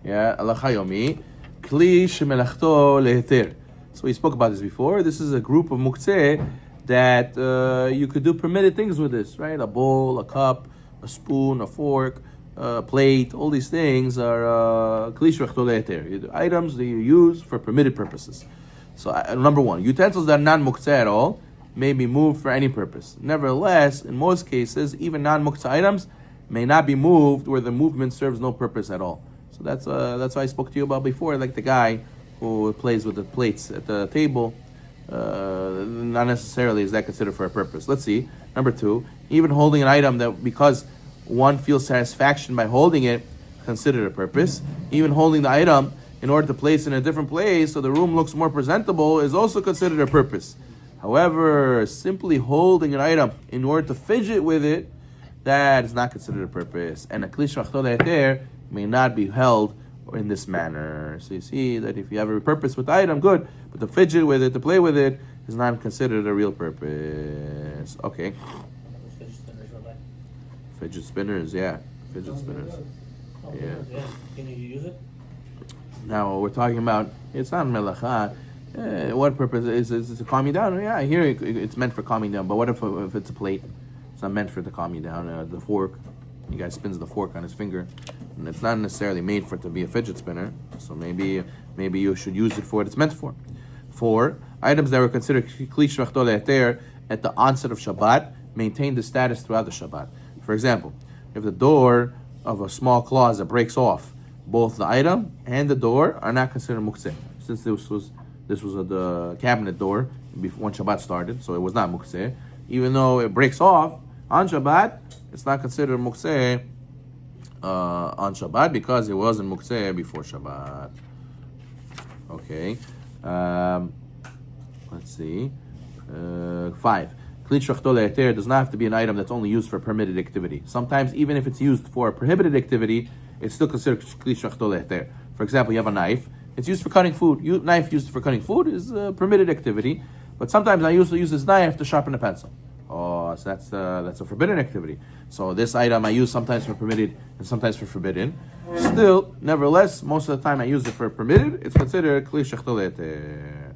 Yeah, Halacha Yomi. Kli shemelachto leheter. So we spoke about this before. This is a group of Muktzeh that you could do permitted things with this, right? A bowl, a cup, a spoon, a fork, a plate. All these things are kli shemelachto leheter, items that you use for permitted purposes. So number one, utensils that are non-Muktzeh at all may be moved for any purpose. Nevertheless, in most cases, even non-Muktzeh items may not be moved where the movement serves no purpose at all. So that's why I spoke to you about before, like the guy who plays with the plates at the table. Not necessarily is that considered for a purpose. Let's see. Number two, even holding an item that because one feels satisfaction by holding it, considered a purpose. Even holding the item in order to place it in a different place so the room looks more presentable is also considered a purpose. However, simply holding an item in order to fidget with it, that is not considered a purpose. And a kli shemelachto leheter may not be held in this manner. So you see that if you have a purpose with the item, good. But to fidget with it, to play with it, is not considered a real purpose. Okay. Fidget spinners, Rabbi. Fidget spinners, yeah. Fidget spinners. Yeah. Can you use it? Now we're talking about, it's not melacha. What purpose is it to calm you down? Yeah, I hear it's meant for calming down. But what if it's a plate? It's not meant for it to calm you down. The fork, the guy spins the fork on his finger, and it's not necessarily made for it to be a fidget spinner. So maybe you should use it for what it's meant for. 4, items that were considered kli shemelachto leheter at the onset of Shabbat maintain the status throughout the Shabbat. For example, if the door of a small closet breaks off, both the item and the door are not considered muktzeh. Since this was the cabinet door before when Shabbat started, so it was not muktzeh. Even though it breaks off on Shabbat, it's not considered muktzeh on Shabbat because it wasn't muktzeh before Shabbat. Okay. Let's see. 5. Kli shemelachto leheter does not have to be an item that's only used for permitted activity. Sometimes, even if it's used for a prohibited activity, it's still considered kli shemelachto leheter. For example, you have a knife. It's used for cutting food. Knife used for cutting food is a permitted activity. But sometimes I used to use this knife to sharpen a pencil. Oh, so that's a forbidden activity. So this item I use sometimes for permitted and sometimes for forbidden. Still, nevertheless, most of the time I use it for permitted. It's considered kli shemelachto leheter.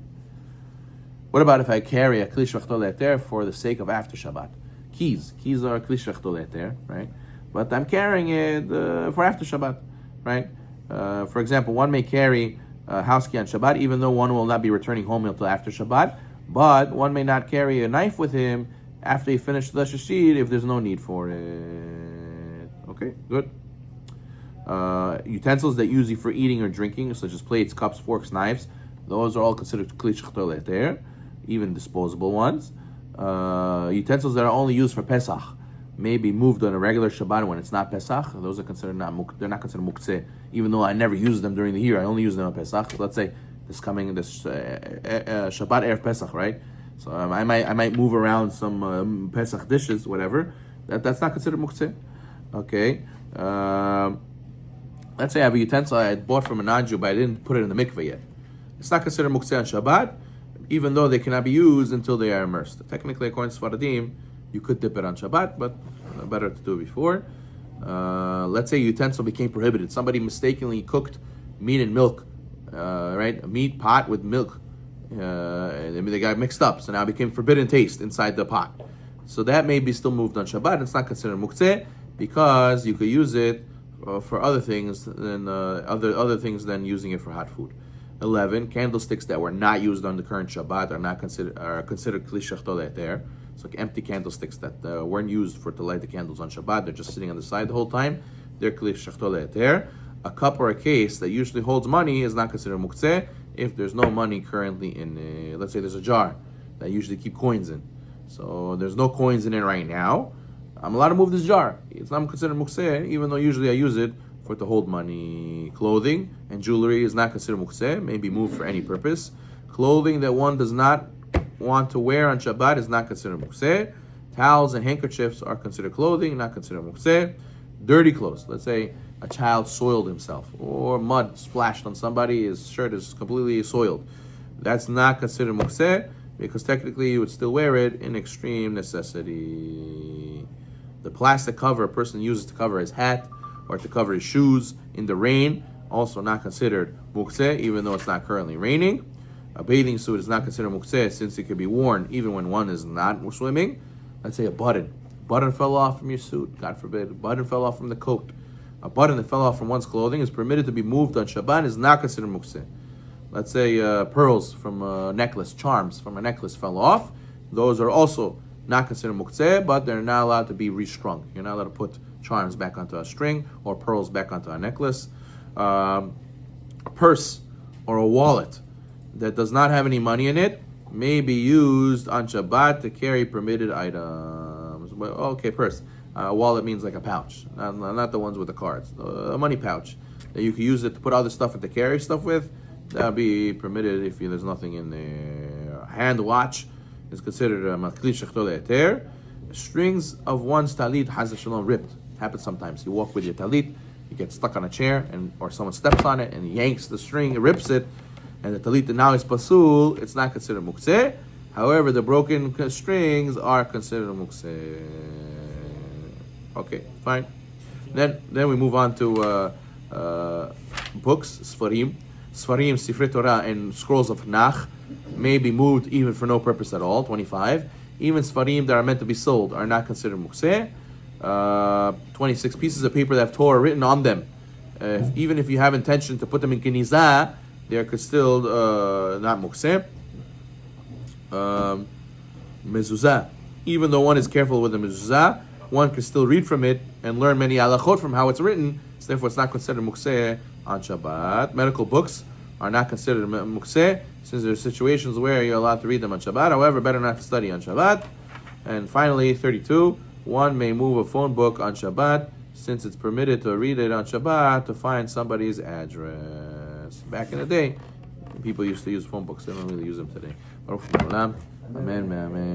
What about if I carry a kli shemelachto leheter for the sake of after Shabbat? Keys are kli shemelachto leheter, right? But I'm carrying it for after Shabbat, right? For example, one may carry a house key on Shabbat, even though one will not be returning home until after Shabbat. But one may not carry a knife with him after he finished the shashid if there's no need for it. Okay, good. Utensils that use for eating or drinking, such as plates, cups, forks, knives, those are all considered kli shemelachto leheter, even disposable ones. Utensils that are only used for Pesach may be moved on a regular Shabbat when it's not Pesach. Those are considered they're not considered muktzeh, even though I never use them during the year. I only use them on Pesach. Let's say this Shabbat Erev Pesach, right? So I might move around some Pesach dishes, whatever. That's not considered muktzeh. Okay. Let's say I have a utensil I bought from a non-Jew, but I didn't put it in the mikveh yet. It's not considered muktzeh on Shabbat, even though they cannot be used until they are immersed. Technically, according to Sfaradim, you could dip it on Shabbat, but better to do it before. Let's say a utensil became prohibited. Somebody mistakenly cooked meat and milk, right? A meat pot with milk. They got mixed up, so now it became forbidden taste inside the pot. So that may be still moved on Shabbat. It's not considered muktzeh because you could use it for other things than other things than using it for hot food. 11, candlesticks that were not used on the current Shabbat are considered kli shemelachto leheter. So empty candlesticks that weren't used to light the candles on Shabbat, they're just sitting on the side the whole time, they're kli shemelachto leheter. A cup or a case that usually holds money is not considered muktzeh if there's no money currently in, let's say there's a jar that I usually keep coins in. So there's no coins in it right now. I'm allowed to move this jar. It's not considered muktzeh, even though usually I use it for to hold money. Clothing and jewelry is not considered muktzeh, may be moved for any purpose. Clothing that one does not want to wear on Shabbat is not considered muktzeh. Towels and handkerchiefs are considered clothing, not considered muktzeh. Dirty clothes, let's say a child soiled himself or mud splashed on somebody, his shirt is completely soiled. That's not considered muktzeh because technically you would still wear it in extreme necessity. The plastic cover a person uses to cover his hat or to cover his shoes in the rain also not considered Muktzeh, even though it's not currently raining. A bathing suit is not considered Muktzeh since it can be worn even when one is not swimming. Let's say a button. Button fell off from your suit, God forbid. A button fell off from the coat. A button that fell off from one's clothing is permitted to be moved on Shabbat, is not considered Muktzeh. Let's say pearls from a necklace, charms from a necklace fell off. Those are also not considered Muktzeh, but they're not allowed to be restrung. You're not allowed to put charms back onto a string or pearls back onto a necklace. A purse or a wallet that does not have any money in it may be used on Shabbat to carry permitted items. Well, okay, purse. Wallet means like a pouch, not the ones with the cards. A money pouch that you can use it to put other stuff and to carry stuff with. That would be permitted if there's nothing in there. A hand watch is considered a makli shechto le'eter. Strings of one's talit has shalom ripped. Happens sometimes. You walk with your talit, you get stuck on a chair, or someone steps on it and yanks the string, rips it, and the talit now is pasul. It's not considered muktzeh. However, the broken strings are considered muktzeh. Okay, fine. Then we move on to books, Sfarim. Sfarim, Sifrei Torah, and scrolls of Nach may be moved even for no purpose at all, 25. Even Sfarim that are meant to be sold are not considered Muktzeh. 26 pieces of paper that have Torah written on them. Even if you have intention to put them in Genizah, they are still not Muktzeh. Mezuzah. Even though one is careful with the Mezuzah, one can still read from it and learn many halachot from how it's written, so therefore it's not considered Muktzeh on Shabbat. Medical books are not considered Muktzeh, since there are situations where you're allowed to read them on Shabbat. However, better not to study on Shabbat. And finally, 32, one may move a phone book on Shabbat, since it's permitted to read it on Shabbat to find somebody's address. Back in the day, people used to use phone books. They don't really use them today. Baruch Amen, amen.